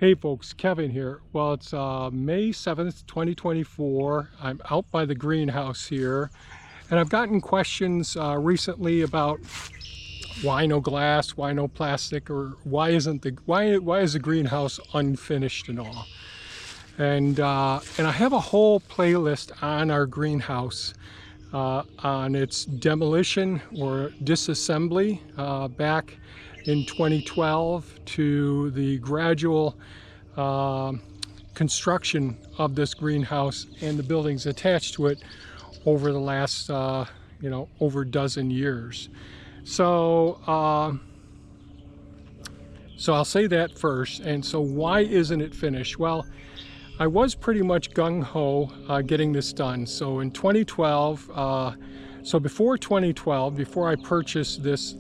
Hey folks, Kevin here. Well, it's May 7th, 2024. I'm out by the greenhouse here, and I've gotten questions recently about why no glass, why no plastic, or why is the greenhouse unfinished and all. And I have a whole playlist on our greenhouse on its demolition or disassembly back in 2012 to the gradual construction of this greenhouse and the buildings attached to it over the last over a dozen years. So I'll say that first. And so why isn't it finished? Well, I was pretty much gung-ho getting this done. So in 2012, so before 2012, before I purchased this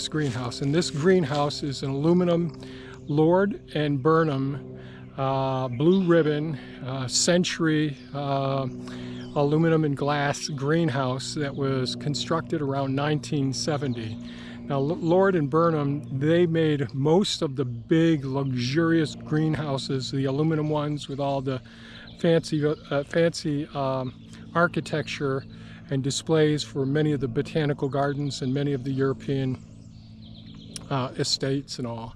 greenhouse, and this greenhouse is an aluminum Lord and Burnham blue ribbon century aluminum and glass greenhouse that was constructed around 1970. Now, Lord and Burnham, they made most of the big, luxurious greenhouses, the aluminum ones with all the fancy architecture and displays for many of the botanical gardens and many of the European estates and all.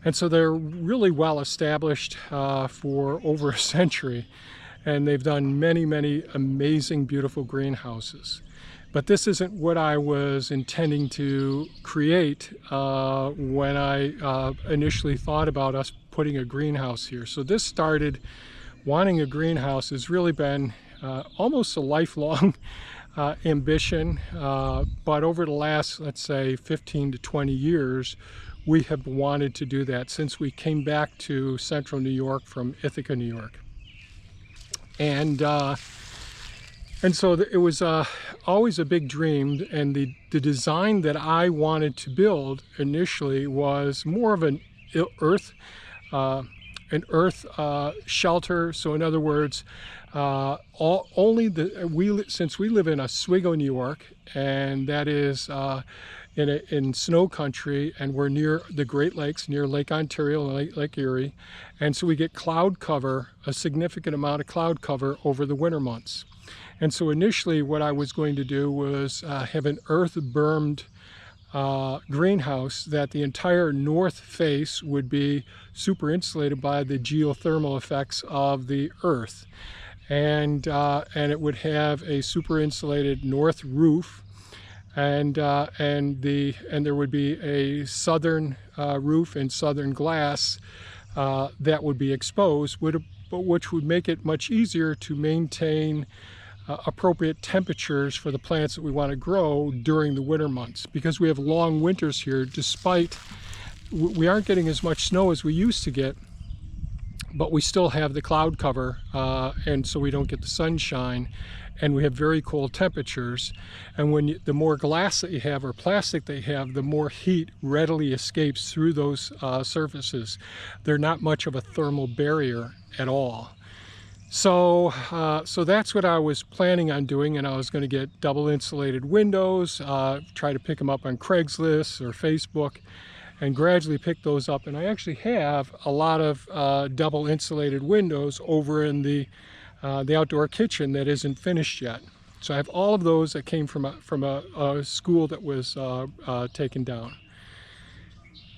And so they're really well established for over a century, and they've done many, many amazing, beautiful greenhouses. But this isn't what I was intending to create when I initially thought about us putting a greenhouse here. So this started, wanting a greenhouse has really been almost a lifelong ambition, but over the last, let's say, 15 to 20 years, we have wanted to do that since we came back to central New York from Ithaca, New York. And so it was always a big dream, and the design that I wanted to build initially was more of an earth shelter. So in other words, since we live in Oswego, New York, and that is in snow country, and we're near the Great Lakes, near Lake Ontario and Lake Erie, and so we get cloud cover, a significant amount of cloud cover over the winter months. And so initially what I was going to do was have an earth bermed greenhouse that the entire north face would be super insulated by the geothermal effects of the earth. And it would have a super insulated north roof, and there would be a southern roof and southern glass that would be exposed, which would make it much easier to maintain appropriate temperatures for the plants that we want to grow during the winter months, because we have long winters here. Despite we aren't getting as much snow as we used to get, but we still have the cloud cover, and so we don't get the sunshine, and we have very cold temperatures. And the more glass that you have or plastic that you have, the more heat readily escapes through those surfaces. They're not much of a thermal barrier at all. So that's what I was planning on doing, and I was going to get double insulated windows, try to pick them up on Craigslist or Facebook, and gradually pick those up. And I actually have a lot of double insulated windows over in the outdoor kitchen that isn't finished yet. So I have all of those that came from a school that was taken down.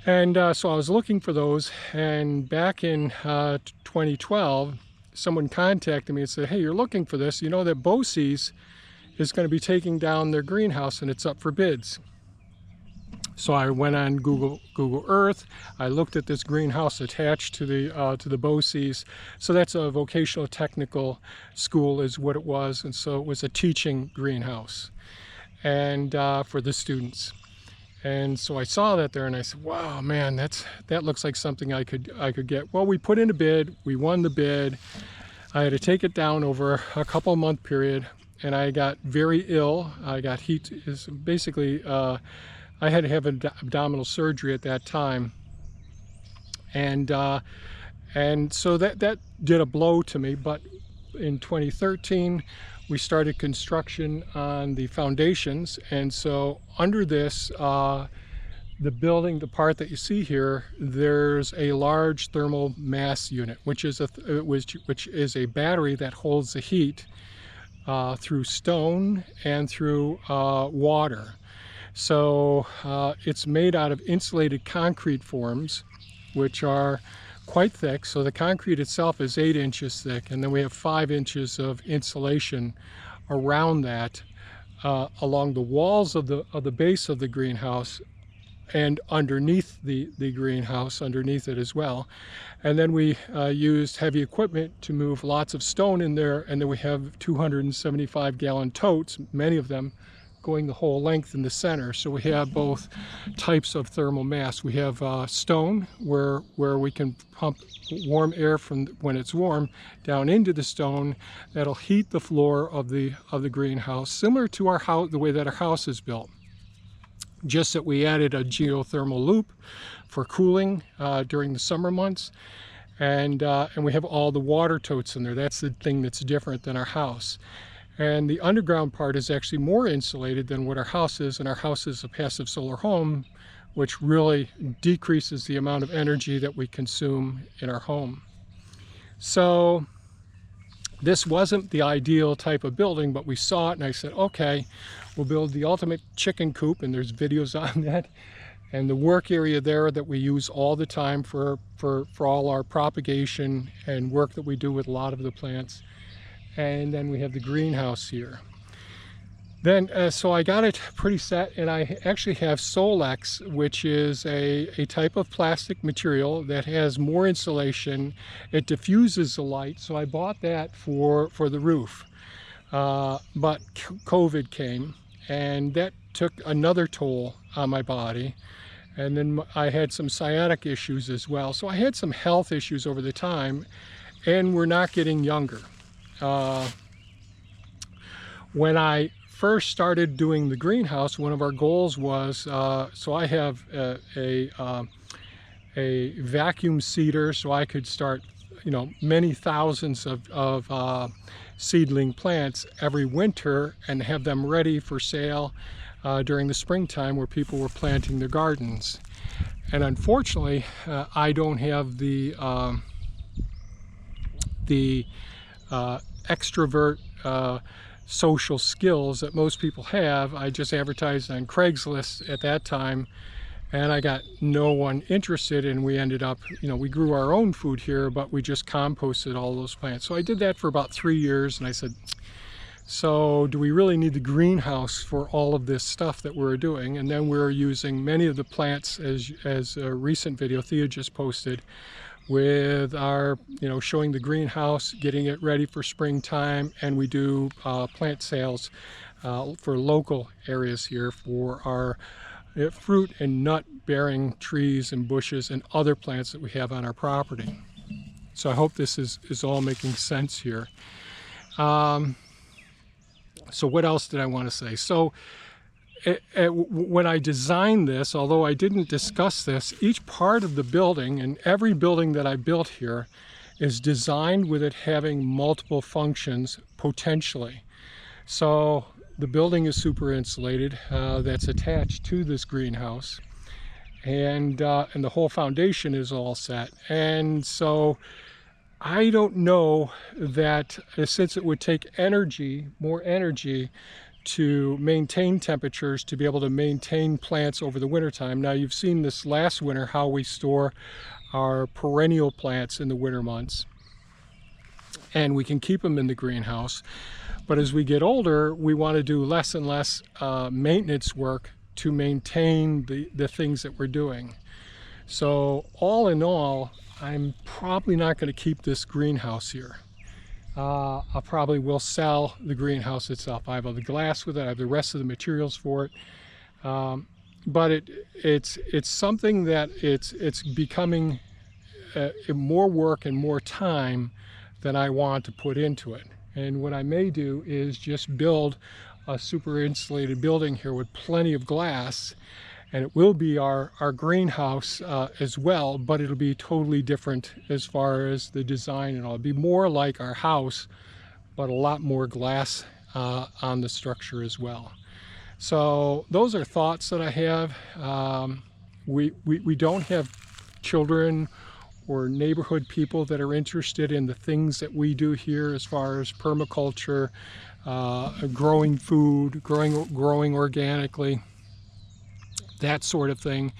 And so I was looking for those, and back in 2012, someone contacted me and said, hey, you're looking for this. You know that BOCES is going to be taking down their greenhouse and it's up for bids. So I went on Google Earth. I looked at this greenhouse attached to the BOCES. So that's a vocational technical school is what it was. And so it was a teaching greenhouse and for the students. And so I saw that there and I said, wow, man, that looks like something I could get. Well, we put in a bid, we won the bid. I had to take it down over a couple month period, and I got very ill. I got heat, basically, I had to have abdominal surgery at that time. And so that did a blow to me, but in 2013, we started construction on the foundations, and so under this the building, the part that you see here, there's a large thermal mass unit, which is a battery that holds the heat through stone and through water. So it's made out of insulated concrete forms, which are quite thick. So the concrete itself is 8 inches thick, and then we have 5 inches of insulation around that along the walls of the base of the greenhouse and underneath the greenhouse, underneath it as well. And then we used heavy equipment to move lots of stone in there, and then we have 275-gallon totes, many of them going the whole length in the center. So we have both types of thermal mass. We have stone, where we can pump warm air from when it's warm down into the stone. That'll heat the floor of the greenhouse, similar to our house, the way that our house is built. Just that we added a geothermal loop for cooling during the summer months, and we have all the water totes in there. That's the thing that's different than our house. And the underground part is actually more insulated than what our house is, and our house is a passive solar home, which really decreases the amount of energy that we consume in our home. So this wasn't the ideal type of building, but we saw it and I said, okay, we'll build the ultimate chicken coop, and there's videos on that. And the work area there that we use all the time for all our propagation and work that we do with a lot of the plants. And then we have the greenhouse here. Then, so I got it pretty set, and I actually have Solex, which is a type of plastic material that has more insulation. It diffuses the light, so I bought that for the roof. But COVID came, and that took another toll on my body. And then I had some sciatic issues as well. So I had some health issues over the time, and we're not getting younger. When I first started doing the greenhouse, one of our goals was, so I have a vacuum seeder, so I could start, many thousands of seedling plants every winter and have them ready for sale during the springtime, where people were planting their gardens. And unfortunately, I don't have the extrovert social skills that most people have. I just advertised on Craigslist at that time, and I got no one interested, and we ended up, we grew our own food here, but we just composted all those plants. So I did that for about 3 years, and I said, so do we really need the greenhouse for all of this stuff that we're doing? And then we're using many of the plants, as a recent video Thea just posted, with our, showing the greenhouse, getting it ready for springtime, and we do plant sales for local areas here for our fruit and nut bearing trees and bushes and other plants that we have on our property. So I hope this is all making sense here. So what else did I want to say? So when I designed this, although I didn't discuss this, each part of the building, and every building that I built here, is designed with it having multiple functions potentially. So the building is super insulated, that's attached to this greenhouse, and the whole foundation is all set. And so I don't know that, since it would take more energy to maintain temperatures, to be able to maintain plants over the wintertime. Now, you've seen this last winter how we store our perennial plants in the winter months, and we can keep them in the greenhouse. But as we get older, we want to do less and less maintenance work to maintain the things that we're doing. So all in all, I'm probably not going to keep this greenhouse here. I probably will sell the greenhouse itself. I have the glass with it, I have the rest of the materials for it. But it's something that it's becoming more work and more time than I want to put into it. And what I may do is just build a super insulated building here with plenty of glass, and it will be our greenhouse as well, but it'll be totally different as far as the design and all. It'll be more like our house, but a lot more glass on the structure as well. So those are thoughts that I have. we don't have children or neighborhood people that are interested in the things that we do here as far as permaculture, growing food, growing organically, that sort of thing.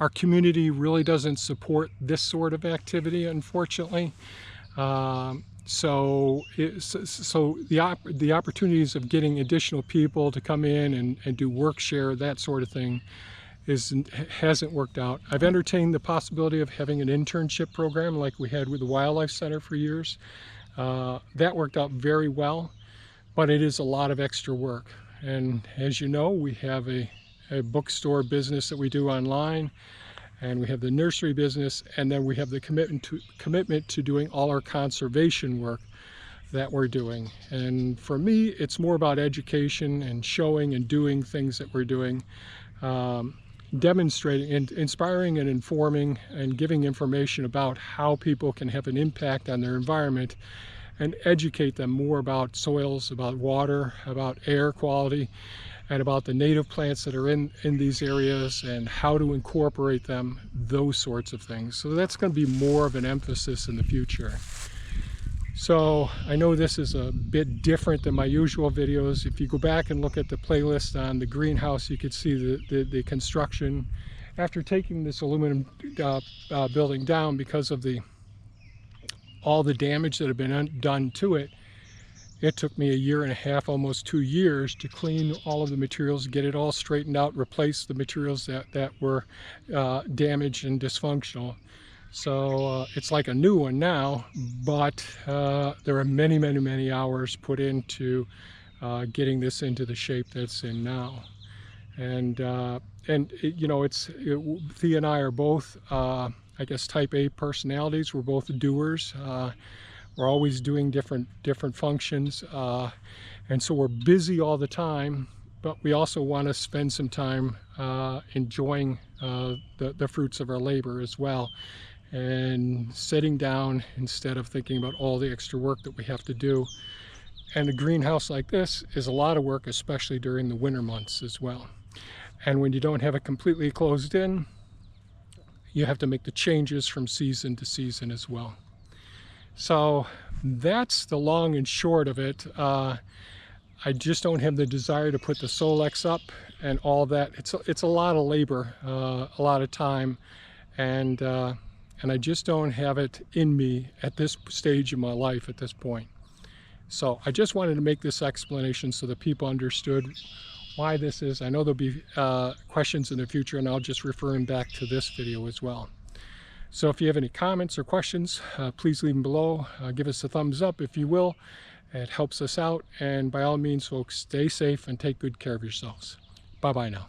Our community really doesn't support this sort of activity, unfortunately. So the opportunities of getting additional people to come in and do work share, that sort of thing, hasn't worked out. I've entertained the possibility of having an internship program like we had with the Wildlife Center for years. That worked out very well, but it is a lot of extra work. And as you know, we have a bookstore business that we do online, and we have the nursery business, and then we have the commitment to doing all our conservation work that we're doing. And for me, it's more about education and showing and doing things that we're doing, demonstrating and inspiring and informing and giving information about how people can have an impact on their environment, and educate them more about soils, about water, about air quality, and about the native plants that are in these areas and how to incorporate them, those sorts of things. So that's going to be more of an emphasis in the future. So I know this is a bit different than my usual videos. If you go back and look at the playlist on the greenhouse, you could see the construction. After taking this aluminum building down because of all the damage that had been done to it, it took me 1.5 years, almost 2 years, to clean all of the materials, get it all straightened out, replace the materials that were damaged and dysfunctional. So it's like a new one now, but there are many, many, many hours put into getting this into the shape that's in now. And you know, Thea and I are both, I guess, type A personalities. We're both doers. We're always doing different functions, and so we're busy all the time, but we also want to spend some time enjoying the fruits of our labor as well, and sitting down instead of thinking about all the extra work that we have to do. And a greenhouse like this is a lot of work, especially during the winter months as well. And when you don't have it completely closed in, you have to make the changes from season to season as well. So that's the long and short of it. I just don't have the desire to put the Solex up and all that. It's a lot of labor, a lot of time, and I just don't have it in me at this stage of my life at this point. So I just wanted to make this explanation so that people understood why this is. I know there'll be questions in the future, and I'll just refer them back to this video as well. So if you have any comments or questions, please leave them below. Give us a thumbs up if you will. It helps us out. And by all means, folks, stay safe and take good care of yourselves. Bye-bye now.